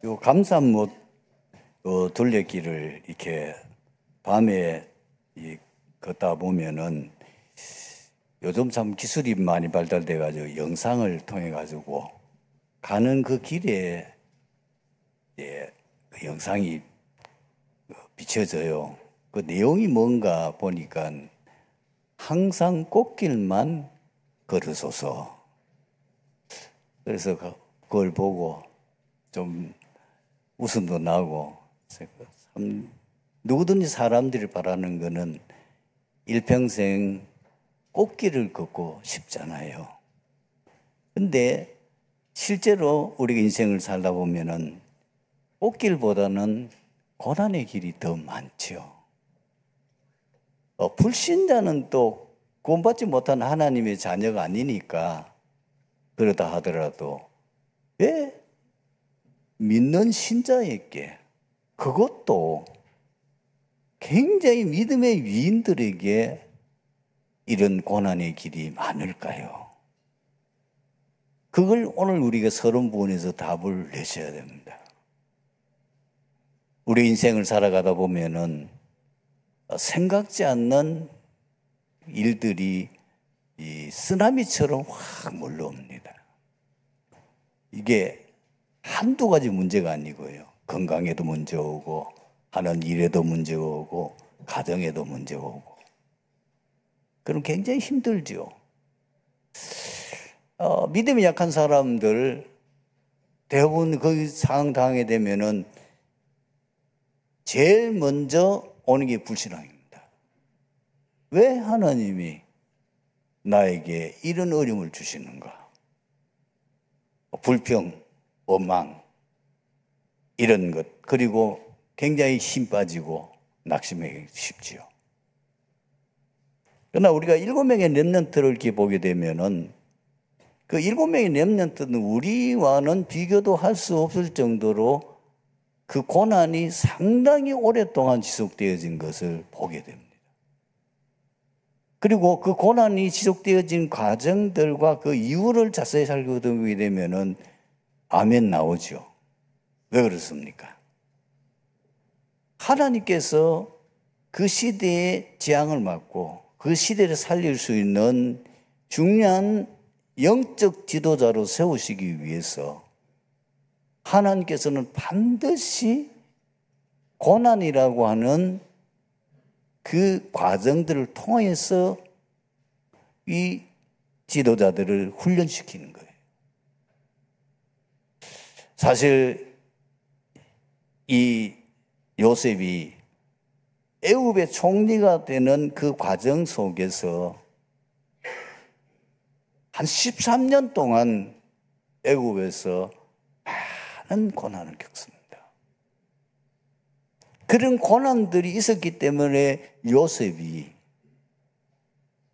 요 감산못 둘레길을 이렇게 밤에 걷다 보면은 요즘 참 기술이 많이 발달돼 가지고 영상을 통해 가지고 가는 그 길에 그 영상이 비춰져요. 그 내용이 뭔가 보니까 항상 꽃길만 걸으소서. 그래서 그걸 보고 좀 웃음도 나고, 참 누구든지 사람들이 바라는 거는 일평생 꽃길을 걷고 싶잖아요. 근데 실제로 우리가 인생을 살다 보면은 꽃길보다는 고난의 길이 더 많죠. 불신자는 또 구원받지 못한 하나님의 자녀가 아니니까 그러다 하더라도 왜 믿는 신자에게, 그것도 굉장히 믿음의 위인들에게 이런 고난의 길이 많을까요? 그걸 오늘 우리가 서론 부분에서 답을 내셔야 됩니다. 우리 인생을 살아가다 보면은 생각지 않는 일들이 이 쓰나미처럼 확 몰려옵니다. 이게 한두 가지 문제가 아니고요. 건강에도 문제 오고, 하는 일에도 문제 오고, 가정에도 문제 오고. 그럼 굉장히 힘들죠. 믿음이 약한 사람들, 대부분 그 상황 당하게 되면은 제일 먼저 오는 게 불신앙입니다. 왜 하나님이 나에게 이런 어려움을 주시는가? 불평, 원망, 이런 것, 그리고 굉장히 힘 빠지고 낙심하기 쉽지요. 그러나 우리가 7명의 렘넌트를 이렇게 보게 되면은 그 7명의 렘넌트는 우리와는 비교도 할 수 없을 정도로 그 고난이 상당히 오랫동안 지속되어진 것을 보게 됩니다. 그리고 그 고난이 지속되어진 과정들과 그 이유를 자세히 살펴보게 되면은 아멘 나오죠. 왜 그렇습니까? 하나님께서 그 시대의 재앙을 막고 그 시대를 살릴 수 있는 중요한 영적 지도자로 세우시기 위해서 하나님께서는 반드시 고난이라고 하는 그 과정들을 통해서 이 지도자들을 훈련시키는 거예요. 사실 이 요셉이 애굽의 총리가 되는 그 과정 속에서 한 13년 동안 애굽에서 많은 고난을 겪습니다. 그런 고난들이 있었기 때문에 요셉이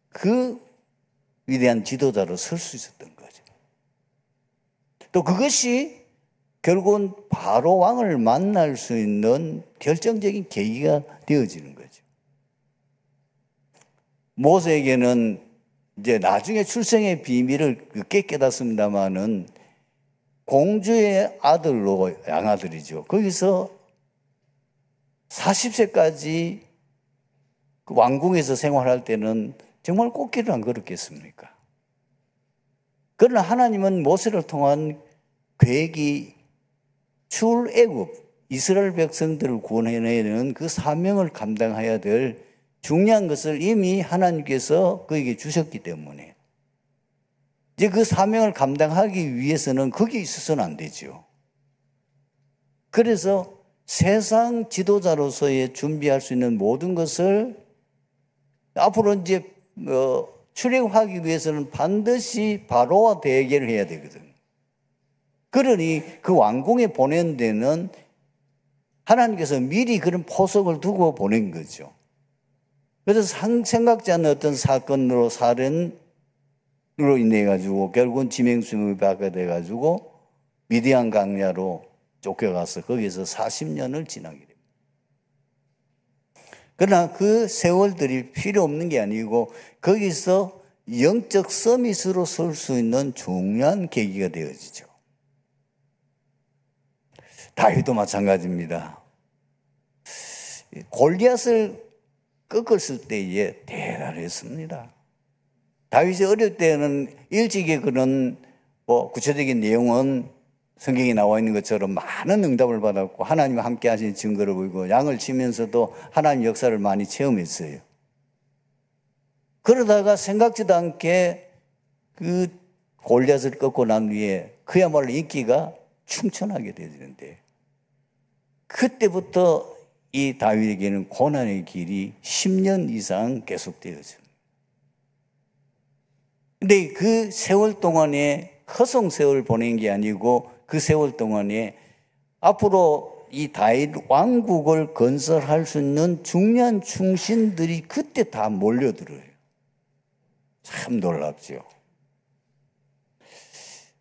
그 위대한 지도자로 설 수 있었던 거죠. 또 그것이 결국은 바로 왕을 만날 수 있는 결정적인 계기가 되어지는 거죠. 모세에게는 이제 나중에 출생의 비밀을 깨닫습니다마는 공주의 아들로, 양아들이죠. 거기서 40세까지 그 왕궁에서 생활할 때는 정말 꽃길을 안 걸었겠습니까? 그러나 하나님은 모세를 통한 계획이 출애굽, 이스라엘 백성들을 구원해내는 그 사명을 감당해야 될 중요한 것을 이미 하나님께서 그에게 주셨기 때문에 이제 그 사명을 감당하기 위해서는 거기에 있어서는 안 되죠. 그래서 세상 지도자로서의 준비할 수 있는 모든 것을 앞으로 이제 출애굽하기 위해서는 반드시 바로와 대결을 해야 되거든. 그러니 그 왕궁에 보낸 데는 하나님께서 미리 그런 포석을 두고 보낸 거죠. 그래서 생각지 않는 어떤 사건으로 살인으로 인해 가지고 결국은 지명수임을 받게 돼 가지고 미디안 광야로 쫓겨가서 거기서 40년을 지나게 됩니다. 그러나 그 세월들이 필요 없는 게 아니고 거기서 영적 서밋으로 설 수 있는 중요한 계기가 되어지죠. 다윗도 마찬가지입니다. 골리앗을 꺾었을 때에 대단했습니다. 다윗이 어릴 때는 일찍이 그런 구체적인 내용은 성경에 나와 있는 것처럼 많은 응답을 받았고 하나님과 함께 하신 증거를 보이고 양을 치면서도 하나님 역사를 많이 체험했어요. 그러다가 생각지도 않게 그 골리앗을 꺾고 난 후에 그야말로 인기가 충천하게 되는데 그때부터 이 다윗에게는 고난의 길이 10년 이상 계속되어집니다. 근데 그 세월 동안에 허송 세월을 보낸 게 아니고 그 세월 동안에 앞으로 이 다윗 왕국을 건설할 수 있는 중요한 충신들이 그때 다 몰려들어요. 참 놀랍죠.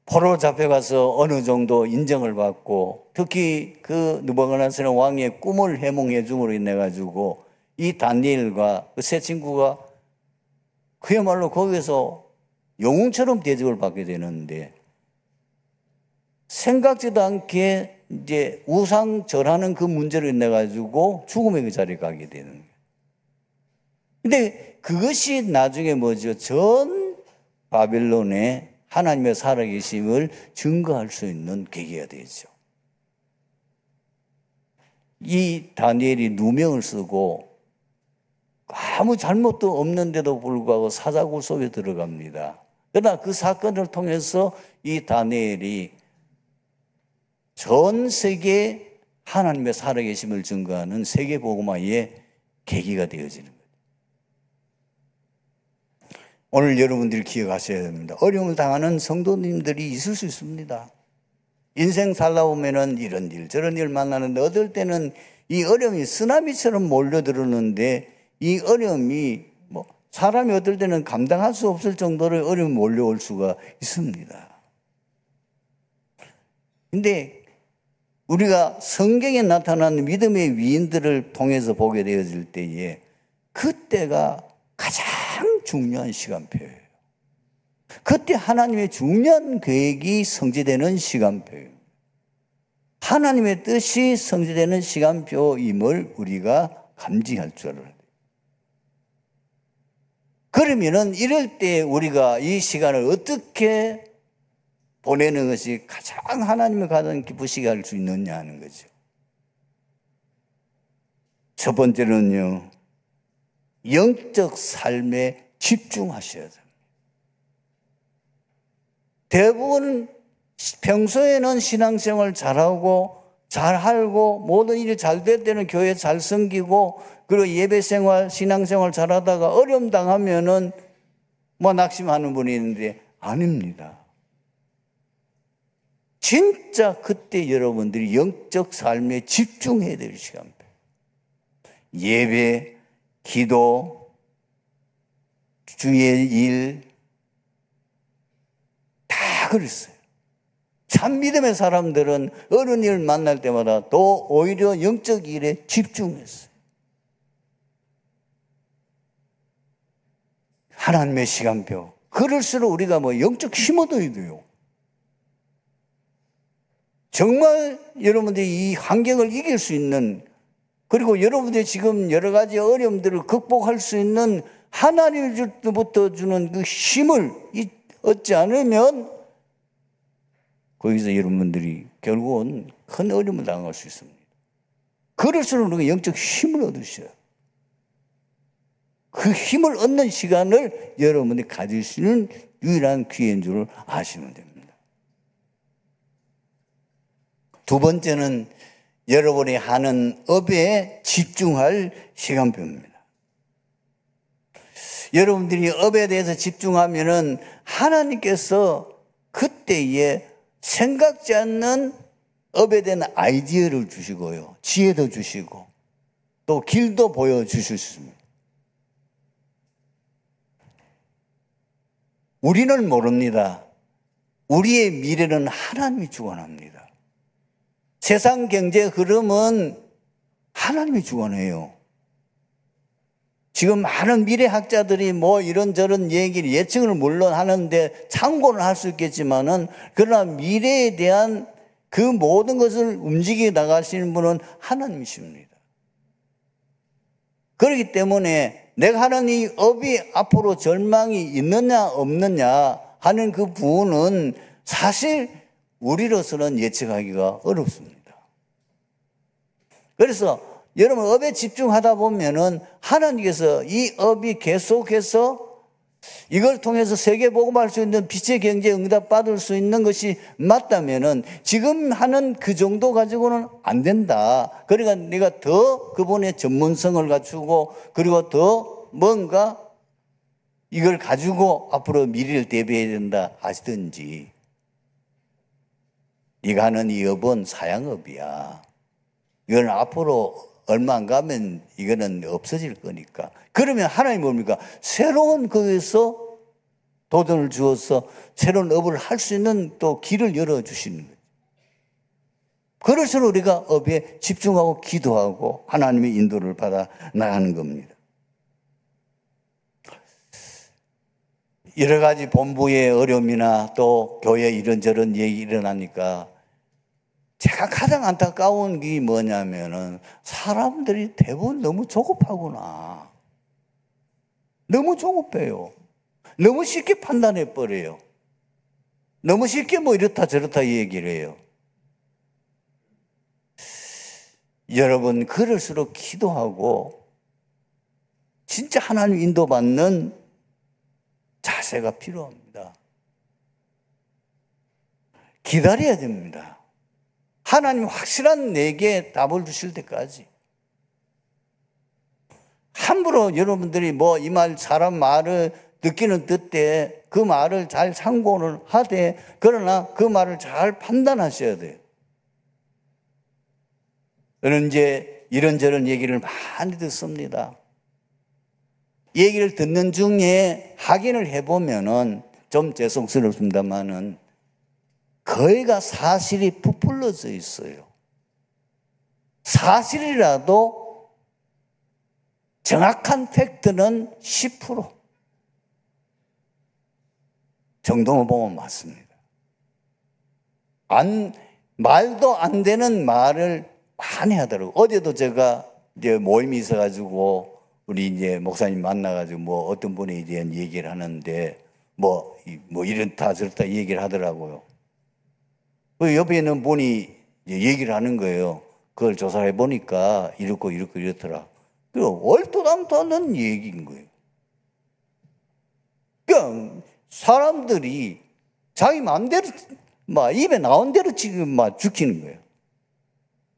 포로로 잡혀가서 어느 정도 인정을 받고 특히 그 느부갓네살 왕의 꿈을 해몽해 줌으로 인해 가지고 이 다니엘과 그 세 친구가 그야말로 거기서 영웅처럼 대접을 받게 되는데 생각지도 않게 이제 우상 절하는 그 문제로 인해 가지고 죽음의 그 자리에 가게 되는 거예요. 근데 그것이 나중에 뭐죠? 전 바빌론에 하나님의 살아계심을 증거할 수 있는 계기가 되죠. 이 다니엘이 누명을 쓰고 아무 잘못도 없는데도 불구하고 사자굴 속에 들어갑니다. 그러나 그 사건을 통해서 이 다니엘이 전 세계에 하나님의 살아계심을 증거하는 세계복음화의 계기가 되어지는 거예요. 오늘 여러분들이 기억하셔야 됩니다. 어려움을 당하는 성도님들이 있을 수 있습니다. 인생 살다 보면은 이런 일 저런 일 만나는데 어떨 때는 이 어려움이 쓰나미처럼 몰려들었는데 이 어려움이 사람이 어떨 때는 감당할 수 없을 정도로 어려움이 몰려올 수가 있습니다. 근데 우리가 성경에 나타나는 믿음의 위인들을 통해서 보게 되어질 때에 그때가 가장 중요한 시간표예요. 그때 하나님의 중요한 계획이 성취되는 시간표예요. 하나님의 뜻이 성취되는 시간표임을 우리가 감지할 줄 알아야 돼요. 그러면은 이럴 때 우리가 이 시간을 어떻게 보내는 것이 가장 하나님을 가장 기쁘시게 할 수 있느냐 하는 거죠. 첫 번째는요, 영적 삶에 집중하셔야 됩니다. 대부분 평소에는 신앙생활 잘하고 잘하고 모든 일이 잘 될 때는 교회 잘 섬기고 그리고 예배생활 신앙생활 잘하다가 어려움 당하면은 낙심하는 분이 있는데 아닙니다. 진짜 그때 여러분들이 영적 삶에 집중해야 될 시간표. 예배, 기도, 주의 일 다 그랬어요. 참 믿음의 사람들은 어려운 일을 만날 때마다 또 오히려 영적 일에 집중했어요. 하나님의 시간표. 그럴수록 우리가 영적 힘 얻어야 돼요. 정말 여러분들이 이 환경을 이길 수 있는 그리고 여러분들이 지금 여러 가지 어려움들을 극복할 수 있는 하나님으로부터 주는 그 힘을 얻지 않으면 거기서 여러분들이 결국은 큰 어려움을 당할 수 있습니다. 그럴수록 우리가 영적 힘을 얻으셔요. 그 힘을 얻는 시간을 여러분이 가질 수 있는 유일한 기회인 줄 아시면 됩니다. 두 번째는 여러분이 하는 업에 집중할 시간표입니다. 여러분들이 업에 대해서 집중하면은 하나님께서 그때에 생각지 않는 업에 대한 아이디어를 주시고요. 지혜도 주시고 또 길도 보여주실 수 있습니다. 우리는 모릅니다. 우리의 미래는 하나님이 주관합니다. 세상 경제 흐름은 하나님이 주관해요. 지금 많은 미래학자들이 이런저런 얘기를 예측을 물론 하는데 참고는 할 수 있겠지만은 그러나 미래에 대한 그 모든 것을 움직여 나가시는 분은 하나님이십니다. 그렇기 때문에 내가 하는 이 업이 앞으로 절망이 있느냐 없느냐 하는 그 부분은 사실 우리로서는 예측하기가 어렵습니다. 그래서 여러분 업에 집중하다 보면은 하나님께서 이 업이 계속해서 이걸 통해서 세계 복음할 수 있는 빛의 경제에 응답받을 수 있는 것이 맞다면은 지금 하는 그 정도 가지고는 안 된다. 그러니까 내가 더 그분의 전문성을 갖추고 그리고 더 뭔가 이걸 가지고 앞으로 미래를 대비해야 된다 하시든지, 네가 하는 이 업은 사양업이야. 이건 앞으로 얼마 안 가면 이거는 없어질 거니까. 그러면 하나님 뭡니까? 새로운 거에서 도전을 주어서 새로운 업을 할 수 있는 또 길을 열어주시는 거예요. 그럴수록 우리가 업에 집중하고 기도하고 하나님의 인도를 받아 나가는 겁니다. 여러 가지 본부의 어려움이나 또 교회 이런저런 얘기 일어나니까 제가 가장 안타까운 게 뭐냐면은 사람들이 대부분 너무 조급하구나. 너무 조급해요. 너무 쉽게 판단해 버려요. 너무 쉽게 뭐 이렇다 저렇다 얘기를 해요. 여러분, 그럴수록 기도하고 진짜 하나님 인도받는 자세가 필요합니다. 기다려야 됩니다. 하나님 확실한 내게 답을 주실 때까지. 함부로 여러분들이 뭐 이 말 사람 말을 듣기는 듣되 그 말을 잘 상고는 하되, 그러나 그 말을 잘 판단하셔야 돼요. 저는 이제 이런저런 얘기를 많이 듣습니다. 얘기를 듣는 중에 확인을 해보면은 좀 죄송스럽습니다만은 거의가 사실이 부풀려져 있어요. 사실이라도 정확한 팩트는 10% 정도만 보면 맞습니다. 말도 안 되는 말을 많이 하더라고요. 어제도 제가 이제 모임이 있어가지고 우리 이제 목사님 만나가지고 뭐 어떤 분에 대한 얘기를 하는데 뭐 이렇다 저렇다 얘기를 하더라고요. 그 옆에 있는 분이 얘기를 하는 거예요. 그걸 조사해 보니까 이렇고 이렇더라. 그 얼토당토 않는 얘기인 거예요. 그러니까 사람들이 자기 마음대로 막 입에 나온 대로 지금 막 죽이는 거예요.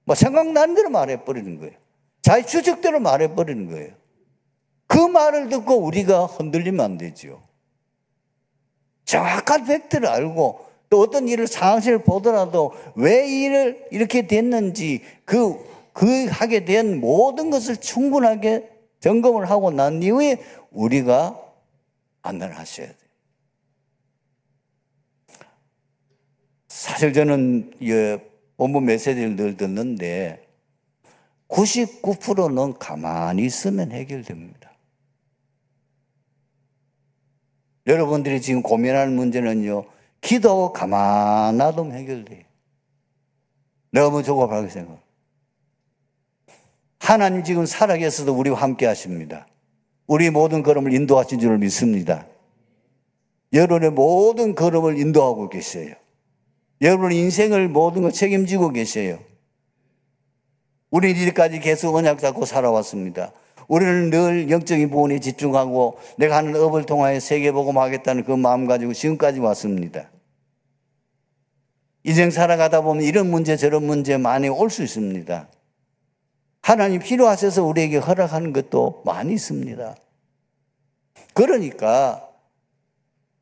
막 생각나는 대로 말해버리는 거예요. 자기 추측대로 말해버리는 거예요. 그 말을 듣고 우리가 흔들리면 안 되죠. 정확한 팩트를 알고 또 어떤 일을 상황을 보더라도 왜 일을 이렇게 됐는지 그 하게 된 모든 것을 충분하게 점검을 하고 난 이후에 우리가 판단을 하셔야 돼요. 사실 저는 본부 메시지를 늘 듣는데 99%는 가만히 있으면 해결됩니다. 여러분들이 지금 고민하는 문제는요, 기도하고 가만 놔두면 해결돼요. 너무 조급하게 생각. 하나님 지금 살아계셔도 우리와 함께 하십니다. 우리 모든 걸음을 인도하신 줄 믿습니다. 여러분의 모든 걸음을 인도하고 계셔요. 여러분의 인생을 모든 걸 책임지고 계셔요. 우리는 이제까지 계속 언약 잡고 살아왔습니다. 우리는 늘 영적인 부분에 집중하고 내가 하는 업을 통하여 세계복음하겠다는 그 마음 가지고 지금까지 왔습니다. 인생 살아가다 보면 이런 문제 저런 문제 많이 올 수 있습니다. 하나님 필요하셔서 우리에게 허락하는 것도 많이 있습니다. 그러니까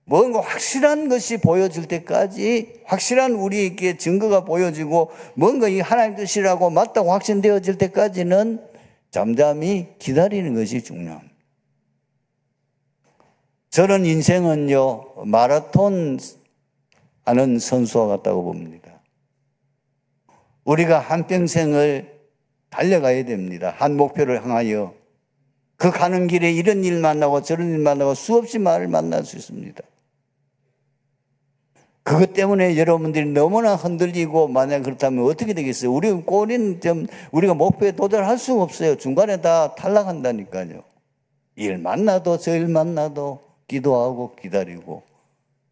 뭔가 확실한 것이 보여질 때까지, 확실한 우리에게 증거가 보여지고 뭔가 이 하나님 뜻이라고 맞다고 확신되어질 때까지는 잠잠히 기다리는 것이 중요합니다. 저는 인생은요, 마라톤 하는 선수와 같다고 봅니다. 우리가 한평생을 달려가야 됩니다. 한 목표를 향하여. 그 가는 길에 이런 일 만나고 저런 일 만나고 수없이 말을 만날 수 있습니다. 그것 때문에 여러분들이 너무나 흔들리고, 만약 그렇다면 어떻게 되겠어요? 우리가 목표에 도달할 수가 없어요. 중간에 다 탈락한다니까요. 일 만나도 저 일 만나도 기도하고 기다리고,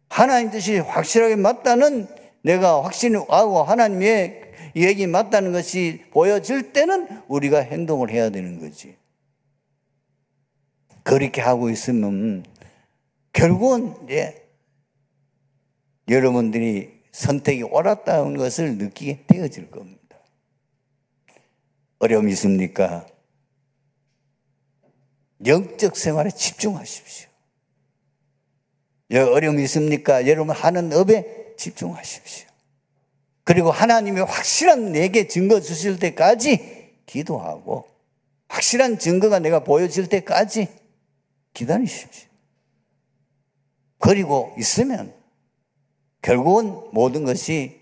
하나님 뜻이 확실하게 맞다는, 내가 확신하고 하나님의 얘기 맞다는 것이 보여질 때는 우리가 행동을 해야 되는 거지. 그렇게 하고 있으면 결국은 여러분들이 선택이 옳았다는 것을 느끼게 되어질 겁니다. 어려움이 있습니까? 영적 생활에 집중하십시오. 어려움이 있습니까? 여러분 하는 업에 집중하십시오. 그리고 하나님이 확실한 내게 증거 주실 때까지 기도하고, 확실한 증거가 내가 보여질 때까지 기다리십시오. 그리고 있으면 결국은 모든 것이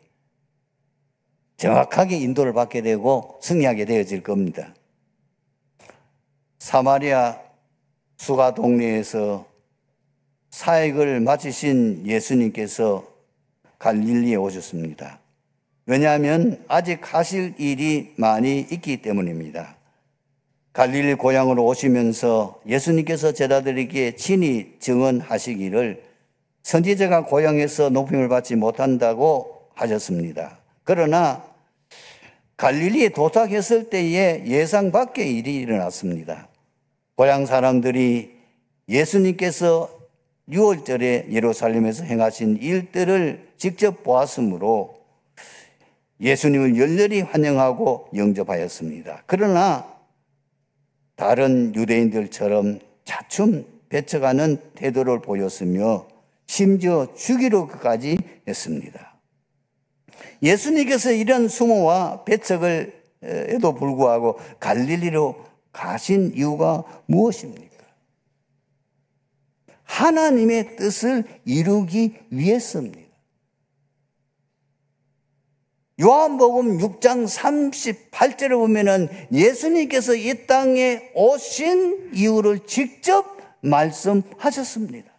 정확하게 인도를 받게 되고 승리하게 되어질 겁니다. 사마리아 수가 동네에서 사역을 마치신 예수님께서 갈릴리에 오셨습니다. 왜냐하면 아직 하실 일이 많이 있기 때문입니다. 갈릴리 고향으로 오시면서 예수님께서 제자들에게 친히 증언하시기를 선지자가 고향에서 높임을 받지 못한다고 하셨습니다. 그러나 갈릴리에 도착했을 때에 예상 밖의 일이 일어났습니다. 고향 사람들이 예수님께서 6월절에 예루살렘에서 행하신 일들을 직접 보았으므로 예수님을 열렬히 환영하고 영접하였습니다. 그러나 다른 유대인들처럼 차츰 배척하는 태도를 보였으며 심지어 죽이려고까지 했습니다. 예수님께서 이런 수모와 배척에도 불구하고 갈릴리로 가신 이유가 무엇입니까? 하나님의 뜻을 이루기 위해서입니다. 요한복음 6장 38절에 보면은 예수님께서 이 땅에 오신 이유를 직접 말씀하셨습니다.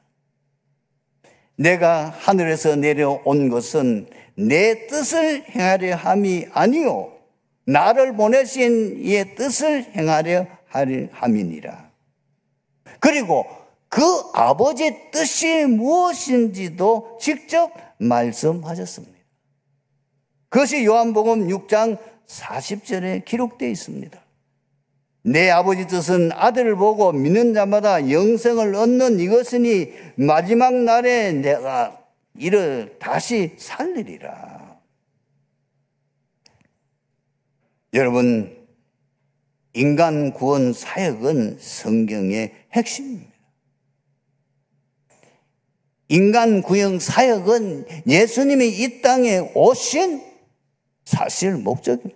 내가 하늘에서 내려온 것은 내 뜻을 행하려 함이 아니요 나를 보내신 이의 뜻을 행하려 함이니라. 그리고 그 아버지의 뜻이 무엇인지도 직접 말씀하셨습니다. 그것이 요한복음 6장 40절에 기록되어 있습니다. 내 아버지 뜻은 아들을 보고 믿는 자마다 영생을 얻는 이것이니 마지막 날에 내가 이를 다시 살리리라. 여러분, 인간 구원 사역은 성경의 핵심입니다. 인간 구원 사역은 예수님이 이 땅에 오신 사실 목적입니다.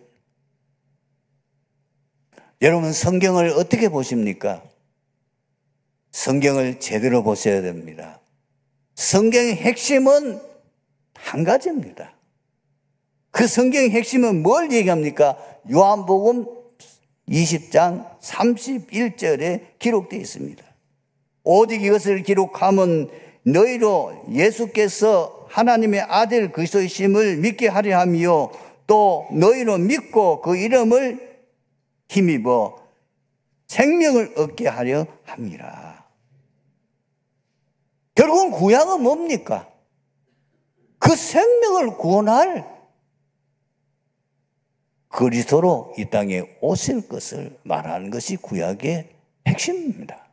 여러분, 성경을 어떻게 보십니까? 성경을 제대로 보셔야 됩니다. 성경의 핵심은 한 가지입니다. 그 성경의 핵심은 뭘 얘기합니까? 요한복음 20장 31절에 기록되어 있습니다. 오직 이것을 기록하면 너희로 예수께서 하나님의 아들 그리스도이심을 믿게 하려 하며 또 너희로 믿고 그 이름을 힘입어 생명을 얻게 하려 함이라. 결국은 구약은 뭡니까? 그 생명을 구원할 그리스도로 이 땅에 오실 것을 말하는 것이 구약의 핵심입니다.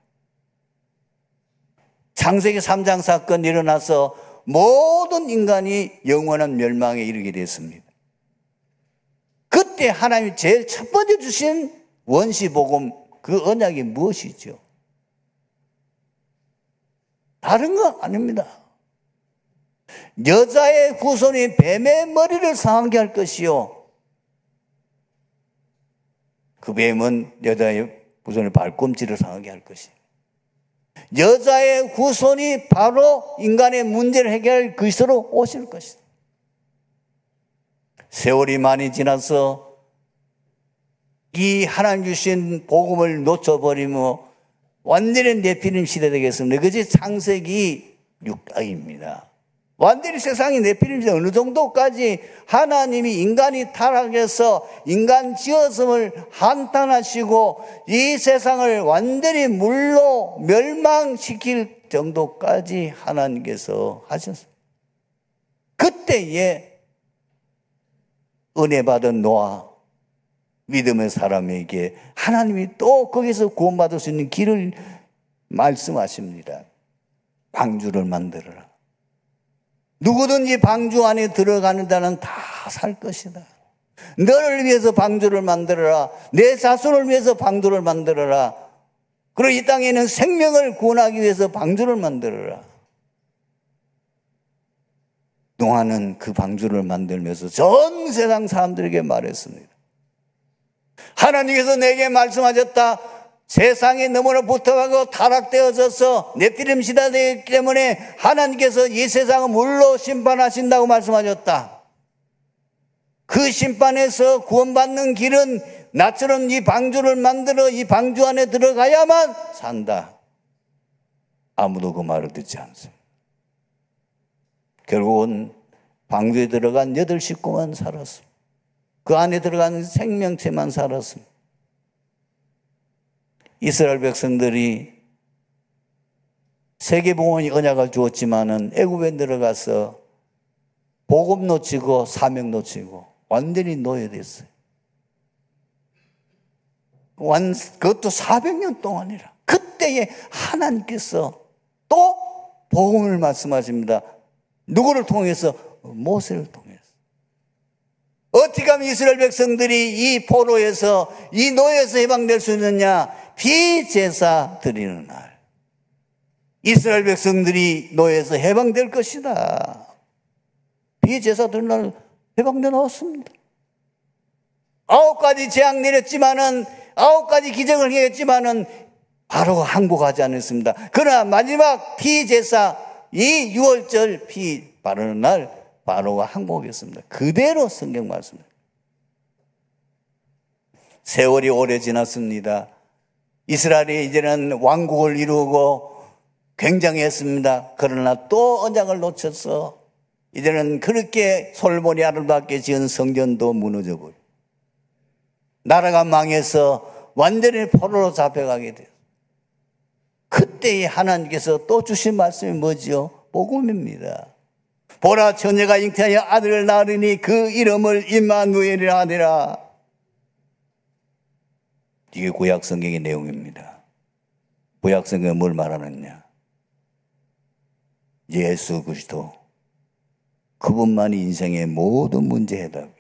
창세기 3장 사건이 일어나서 모든 인간이 영원한 멸망에 이르게 됐습니다. 그때 하나님이 제일 첫 번째 주신 원시복음, 그 언약이 무엇이죠? 다른 거 아닙니다. 여자의 후손이 뱀의 머리를 상하게 할 것이요, 그 뱀은 여자의 후손의 발꿈치를 상하게 할 것이요, 여자의 후손이 바로 인간의 문제를 해결할 그리스도로 오실 것이다. 세월이 많이 지나서 이 하나님 주신 복음을 놓쳐버리며 완전히 네피림 시대 되겠습니다. 그것이 창세기 6장입니다. 완전히 세상이 네피림이 어느 정도까지 하나님이 인간이 타락해서 인간 지었음을 한탄하시고 이 세상을 완전히 물로 멸망시킬 정도까지 하나님께서 하셨습니다. 그때에 은혜 받은 노아, 믿음의 사람에게 하나님이 또 거기서 구원받을 수 있는 길을 말씀하십니다. 방주를 만들어라. 누구든지 방주 안에 들어가는 자는 다 살 것이다. 너를 위해서 방주를 만들어라. 내 자손을 위해서 방주를 만들어라. 그리고 이 땅에는 생명을 구원하기 위해서 방주를 만들어라. 노아는 그 방주를 만들면서 전 세상 사람들에게 말했습니다. 하나님께서 내게 말씀하셨다. 세상에 너무나 붙어가고 타락되어져서 네피림 시대이기 때문에 하나님께서 이 세상을 물로 심판하신다고 말씀하셨다. 그 심판에서 구원받는 길은 나처럼 이 방주를 만들어 이 방주 안에 들어가야만 산다. 아무도 그 말을 듣지 않습니다. 결국은 방주에 들어간 8 식구만 살았습니다. 그 안에 들어가는 생명체만 살았습니다. 이스라엘 백성들이 세계복음의 언약을 주었지만은 애굽에 들어가서 복음 놓치고 사명 놓치고 완전히 노예됐어요. 그것도 400년 동안이라. 그때에 하나님께서 또 복음을 말씀하십니다. 누구를 통해서? 모세를 통해서. 어떻게 하면 이스라엘 백성들이 이 포로에서 이 노예에서 해방될 수 있느냐? 피제사 드리는 날 이스라엘 백성들이 노예에서 해방될 것이다. 피제사 드리는 날 해방되어 나왔습니다. 9가지 재앙 내렸지만은 9가지 기적을 했지만은 바로가 항복하지 않았습니다. 그러나 마지막 피제사 이 6월절 피 바르는 날 바로가 항복했습니다. 그대로 성경 말씀입니다. 세월이 오래 지났습니다. 이스라엘이 이제는 왕국을 이루고 굉장했습니다. 그러나 또 언약을 놓쳐서 이제는 그렇게 솔몬이 아름답게 지은 성전도 무너져 버리고 나라가 망해서 완전히 포로로 잡혀가게 돼요. 그때에 하나님께서 또 주신 말씀이 뭐지요? 복음입니다. 보라 처녀가 잉태하여 아들을 낳으리니 그 이름을 임마누엘이라 하니라. 이게 구약 성경의 내용입니다. 구약 성경은 뭘 말하느냐? 예수 그리스도 그분만이 인생의 모든 문제 해답이에요.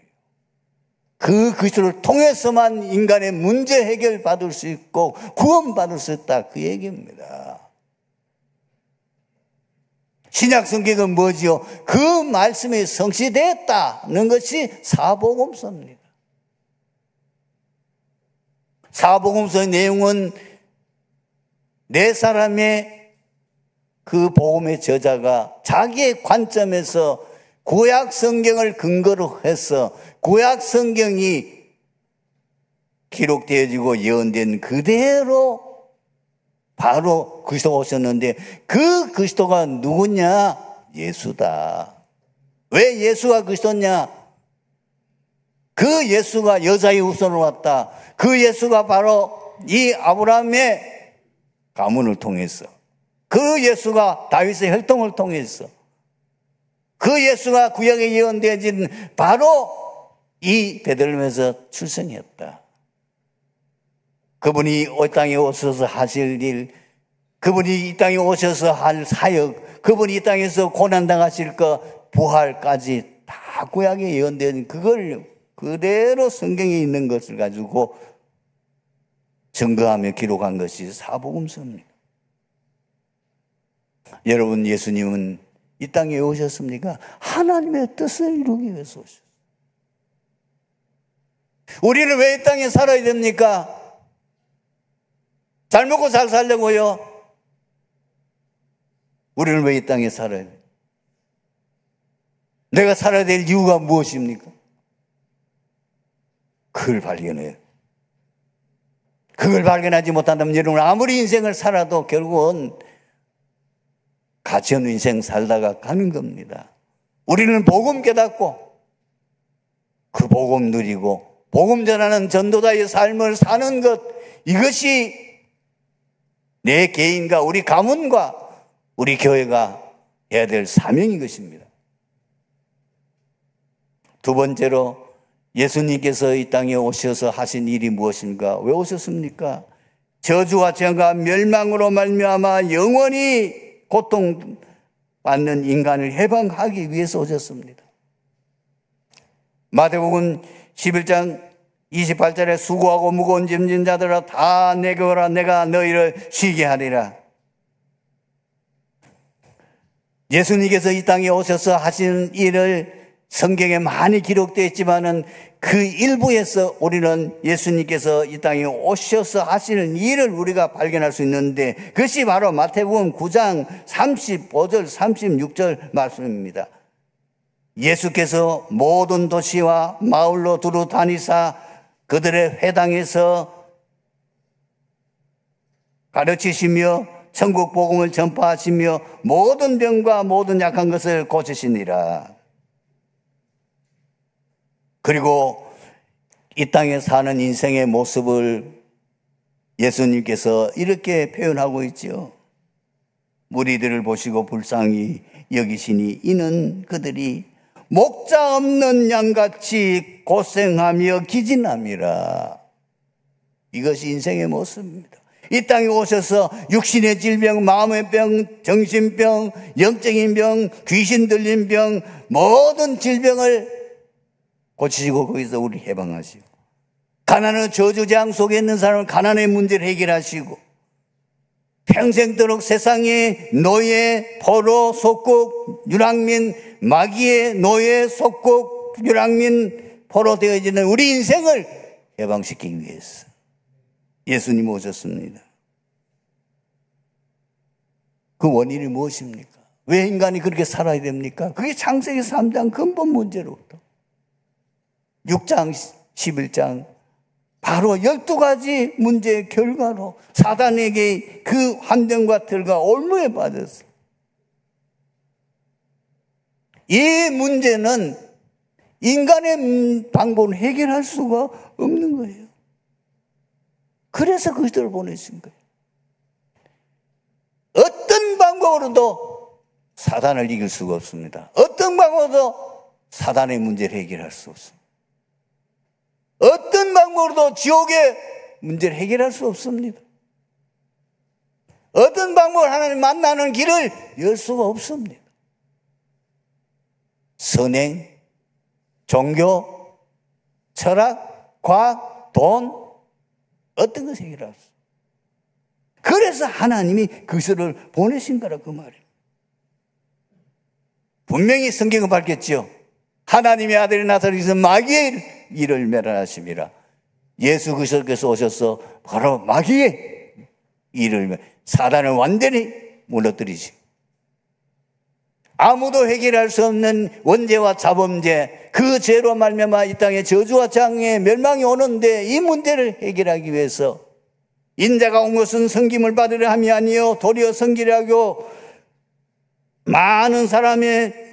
그 그리스도를 통해서만 인간의 문제 해결 받을 수 있고 구원받을 수 있다. 그 얘기입니다. 신약 성경은 뭐지요? 그 말씀이 성취되었다는 것이 사복음서입니다. 사복음서의 내용은 네 사람의 그 복음의 저자가 자기의 관점에서 구약 성경을 근거로 해서 구약 성경이 기록되어지고 예언된 그대로 바로 그리스도가 오셨는데 그 그리스도가 누구냐? 예수다. 왜 예수가 그리스도냐? 그 예수가 여자의 후손으로 왔다. 그 예수가 바로 이 아브라함의 가문을 통해서 그 예수가 다윗의 혈통을 통해서 그 예수가 구약에 예언되어진 바로 이 베들레헴에서 출생했다. 그분이 이 땅에 오셔서 하실 일, 그분이 이 땅에 오셔서 할 사역, 그분이 이 땅에서 고난당하실 것, 부활까지 다 구약에 예언된 그걸 그대로 성경에 있는 것을 가지고 증거하며 기록한 것이 사복음서입니다. 여러분, 예수님은 이 땅에 왜 오셨습니까? 하나님의 뜻을 이루기 위해서 오셨어요. 우리는 왜 이 땅에 살아야 됩니까? 잘 먹고 잘 살려고요. 우리는 왜 이 땅에 살아야 돼요? 내가 살아야 될 이유가 무엇입니까? 그걸 발견해요. 그걸 발견하지 못한다면 여러분 아무리 인생을 살아도 결국은 가치없는 인생 살다가 가는 겁니다. 우리는 복음 깨닫고 그 복음 누리고 복음 전하는 전도자의 삶을 사는 것, 이것이 내 개인과 우리 가문과 우리 교회가 해야 될 사명인 것입니다. 두 번째로 예수님께서 이 땅에 오셔서 하신 일이 무엇입니까? 왜 오셨습니까? 저주와 죄가 멸망으로 말미암아 영원히 고통받는 인간을 해방하기 위해서 오셨습니다. 마태복음 11장 28절에 수고하고 무거운 짐진 자들아 다 내게 오라 내가 너희를 쉬게 하리라. 예수님께서 이 땅에 오셔서 하신 일을 성경에 많이 기록되어 있지만은 그 일부에서 우리는 예수님께서 이 땅에 오셔서 하시는 일을 우리가 발견할 수 있는데, 그것이 바로 마태복음 9장 35절 36절 말씀입니다. 예수께서 모든 도시와 마을로 두루 다니사 그들의 회당에서 가르치시며 천국 복음을 전파하시며 모든 병과 모든 약한 것을 고치시니라. 그리고 이 땅에 사는 인생의 모습을 예수님께서 이렇게 표현하고 있죠. 무리들을 보시고 불쌍히 여기시니 이는 그들이 목자 없는 양같이 고생하며 기진함이라. 이것이 인생의 모습입니다. 이 땅에 오셔서 육신의 질병, 마음의 병, 정신병, 영적인 병, 귀신 들린 병, 모든 질병을 고치시고 거기서 우리 해방하시고, 가난의 저주장 속에 있는 사람은 가난의 문제를 해결하시고, 평생도록 세상의 노예, 포로, 속국, 유랑민, 마귀의 노예, 속국, 유랑민, 포로 되어지는 우리 인생을 해방시키기 위해서 예수님 오셨습니다. 그 원인이 무엇입니까? 왜 인간이 그렇게 살아야 됩니까? 그게 창세기 3장 근본 문제로부터 6장, 11장 바로 12가지 문제의 결과로 사단에게 그 환경과 틀과 올무에 빠졌어요. 이 문제는 인간의 방법으로 해결할 수가 없는 거예요. 그래서 그들을 보내신 거예요. 어떤 방법으로도 사단을 이길 수가 없습니다. 어떤 방법으로도 사단의 문제를 해결할 수 없습니다. 어떤 방법으로도 지옥의 문제를 해결할 수 없습니다. 어떤 방법으로 하나님 만나는 길을 열 수가 없습니다. 선행, 종교, 철학, 과학, 돈, 어떤 것을 해결할 수 없어요. 그래서 하나님이 그것을 보내신 거라 그 말이에요. 분명히 성경은 밝혔죠. 하나님의 아들이 나타나서 마귀의 일을 멸하심이라. 예수 그리스도께서 오셔서 바로 마귀의 일을, 사단을 완전히 무너뜨리시. 아무도 해결할 수 없는 원죄와 자범죄, 그 죄로 말미암아 이 땅에 저주와 장애, 멸망이 오는데 이 문제를 해결하기 위해서 인자가 온 것은 섬김을 받으려 함이 아니요 도리어 섬기려 하고 많은 사람의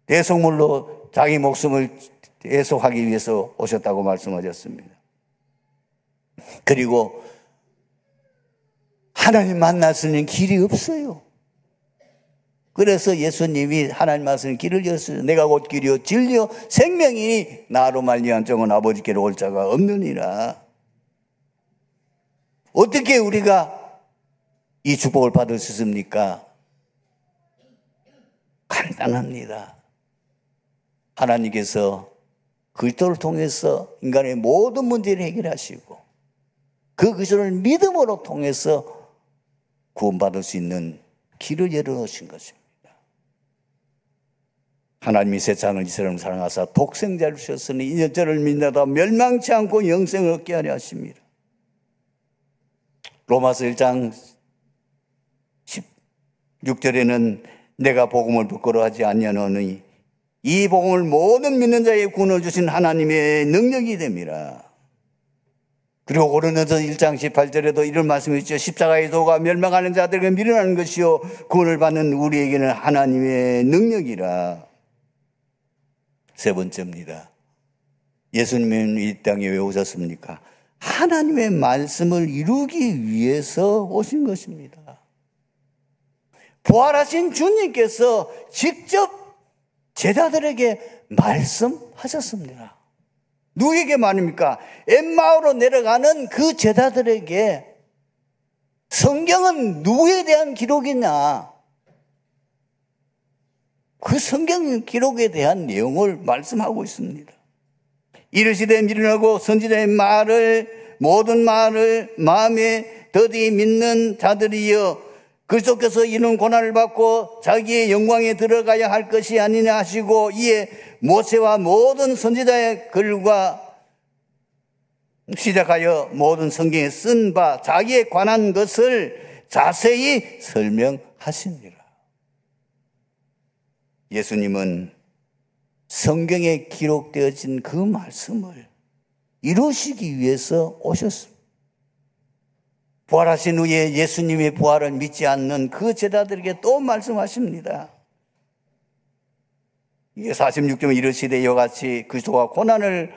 대속물로 자기 목숨을 대속하기 위해서 오셨다고 말씀하셨습니다. 그리고 하나님 만날 수 있는 길이 없어요. 그래서 예수님이 하나님 말씀 길을 열었어요. 내가 곧 길이요 진리요 생명이니 나로 말미암아 정은 아버지께로 올 자가 없느니라. 어떻게 우리가 이 축복을 받을 수 있습니까? 간단합니다. 하나님께서 그리스도를 통해서 인간의 모든 문제를 해결하시고 그 그리스도를 믿음으로 통해서 구원받을 수 있는 길을 열어놓으신 것입니다. 하나님이 세상을 이처럼 사랑하사 독생자를 주셨으니 이는 저를 믿는다 멸망치 않고 영생을 얻게 하려 하십니다. 로마서 1장 16절에는 내가 복음을 부끄러워하지 아니하노니 이 복음을 모든 믿는 자에게 구원을 주신 하나님의 능력이 됩니다. 그리고 고린도서 1장 18절에도 이런 말씀이 있죠. 십자가의 도가 멸망하는 자들에게 미련한 것이요 구원을 받는 우리에게는 하나님의 능력이라. 세 번째입니다. 예수님은 이 땅에 왜 오셨습니까? 하나님의 말씀을 이루기 위해서 오신 것입니다. 부활하신 주님께서 직접 제자들에게 말씀하셨습니다. 누구에게 말입니까? 엠마오로 내려가는 그 제자들에게. 성경은 누구에 대한 기록이냐? 그 성경 기록에 대한 내용을 말씀하고 있습니다. 이르시되 미련하고 선지자의 말을 모든 말을 마음에 더디 믿는 자들이여 그리스도께서 이런 고난을 받고 자기의 영광에 들어가야 할 것이 아니냐 하시고 이에 모세와 모든 선지자의 글과 시작하여 모든 성경에 쓴 바 자기에 관한 것을 자세히 설명하시니라. 예수님은 성경에 기록되어진 그 말씀을 이루시기 위해서 오셨습니다. 부활하신 후에 예수님의 부활을 믿지 않는 그 제자들에게 또 말씀하십니다. 이게 46절 이르시되 이와 같이 그리스도가 고난을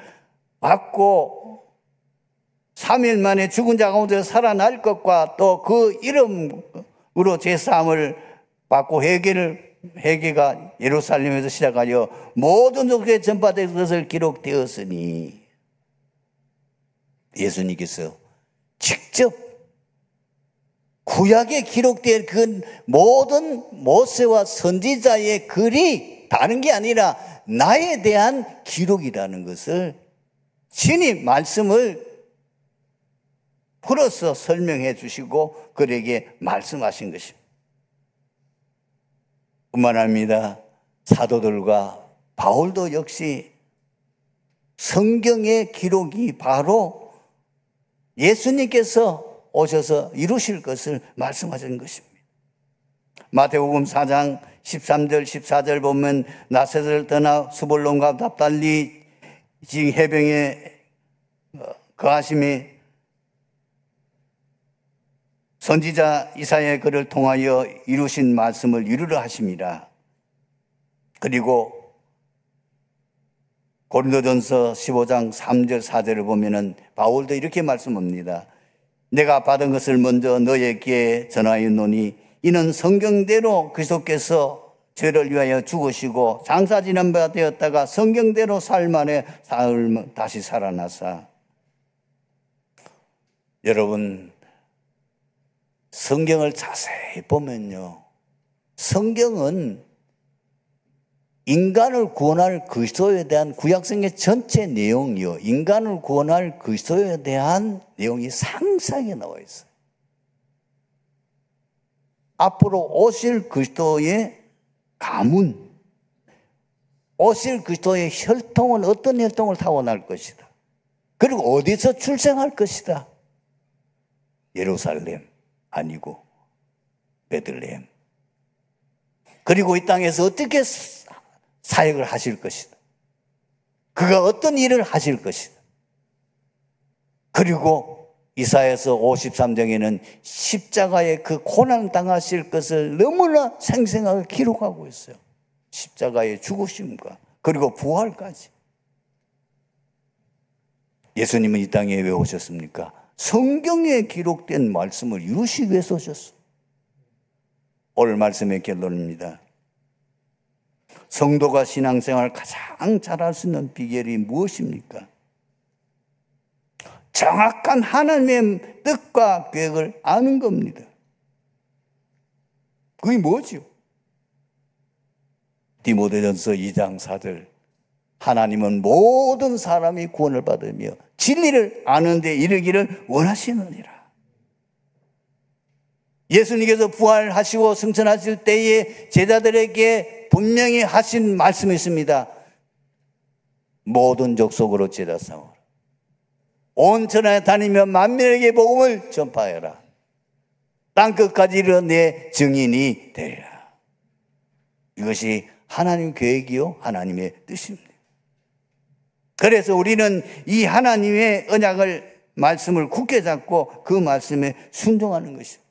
받고 3일 만에 죽은 자 가운데 살아날 것과 또 그 이름으로 제사함을 받고 회개가 예루살렘에서 시작하여 모든 족속에 전파된 것을 기록되었으니 예수님께서 직접 구약에 기록된 그 모든 모세와 선지자의 글이 다른 게 아니라 나에 대한 기록이라는 것을 친히 말씀을 풀어서 설명해 주시고 그에게 말씀하신 것입니다. 뿐만 아니라 사도들과 바울도 역시 성경의 기록이 바로 예수님께서 오셔서 이루실 것을 말씀하신 것입니다. 마태복음 4장 13절 14절 보면 나세를 떠나 수볼론과 납달리 지금 해병에 거하심이 선지자 이사야의 글을 통하여 이루신 말씀을 이루려 하심이라. 그리고 고린도전서 15장 3절 4절을 보면은 바울도 이렇게 말씀합니다. 내가 받은 것을 먼저 너에게 전하였노니 이는 성경대로 그리스도께서 죄를 위하여 죽으시고 장사 지난 바 되었다가 성경대로 살만에 다시 살아나사. 여러분 성경을 자세히 보면요, 성경은 인간을 구원할 그리스도에 대한 구약성의 전체 내용이요, 인간을 구원할 그리스도에 대한 내용이 상세하게 나와 있어요. 앞으로 오실 그리스도의 가문, 오실 그리스도의 혈통은 어떤 혈통을 타고날 것이다. 그리고 어디서 출생할 것이다. 예루살렘 아니고 베들레헴. 그리고 이 땅에서 어떻게 사역을 하실 것이다. 그가 어떤 일을 하실 것이다. 그리고 이사야서 53장에는 십자가의 그 고난 당하실 것을 너무나 생생하게 기록하고 있어요. 십자가의 죽으심과 그리고 부활까지. 예수님은 이 땅에 왜 오셨습니까? 성경에 기록된 말씀을 이루시기 위해서 오셨어요. 오늘 말씀의 결론입니다. 성도가 신앙생활을 가장 잘할 수 있는 비결이 무엇입니까? 정확한 하나님의 뜻과 계획을 아는 겁니다. 그게 뭐죠? 디모데전서 2장 4절 하나님은 모든 사람이 구원을 받으며 진리를 아는 데 이르기를 원하시느니라. 예수님께서 부활하시고 승천하실 때에 제자들에게 분명히 하신 말씀이 있습니다. 모든 족속으로 제자 삼으라. 온 천하에 다니며 만민에게 복음을 전파하여라. 땅끝까지 이르러 내 증인이 되리라. 이것이 하나님 계획이요 하나님의 뜻입니다. 그래서 우리는 이 하나님의 언약을 말씀을 굳게 잡고 그 말씀에 순종하는 것입니다.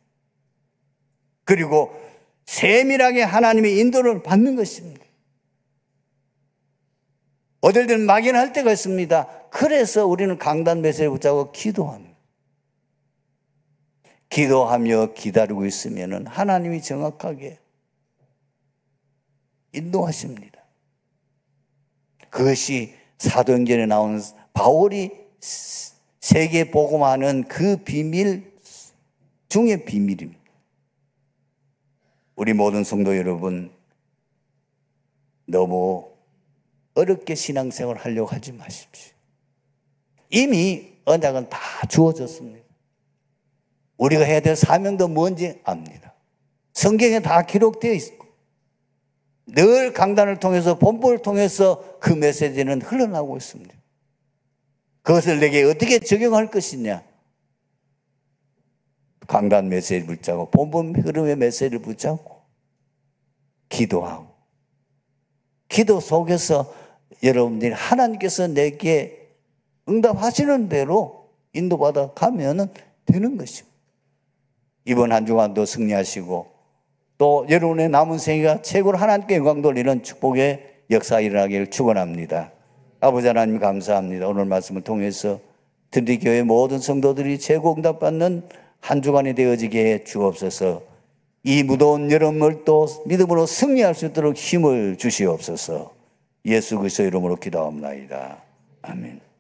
그리고 세밀하게 하나님의 인도를 받는 것입니다. 어떨 때는 막연할 때가 있습니다. 그래서 우리는 강단 메시지를 붙잡고 기도합니다. 기도하며 기다리고 있으면 하나님이 정확하게 인도하십니다. 그것이 사도행전에 나오는 바울이 세계 복음하는 그 비밀 중의 비밀입니다. 우리 모든 성도 여러분, 너무 어렵게 신앙생활을 하려고 하지 마십시오. 이미 언약은 다 주어졌습니다. 우리가 해야 될 사명도 뭔지 압니다. 성경에 다 기록되어 있고 늘 강단을 통해서 본부를 통해서 그 메시지는 흘러나오고 있습니다. 그것을 내게 어떻게 적용할 것이냐? 강단 메시지를 붙잡고 본분 흐름의 메시지를 붙잡고 기도하고 기도 속에서 여러분들이 하나님께서 내게 응답하시는 대로 인도받아 가면 되는 것입니다. 이번 한 주간도 승리하시고 또 여러분의 남은 생애가 최고로 하나님께 영광 돌리는 축복의 역사 일어나기를 축원합니다. 아버지 하나님 감사합니다. 오늘 말씀을 통해서 들리교회 모든 성도들이 최고 응답받는 한 주간이 되어지게 해 주옵소서. 이 무더운 여름을 또 믿음으로 승리할 수 있도록 힘을 주시옵소서. 예수 그리스도의 이름으로 기도합니다. 아멘.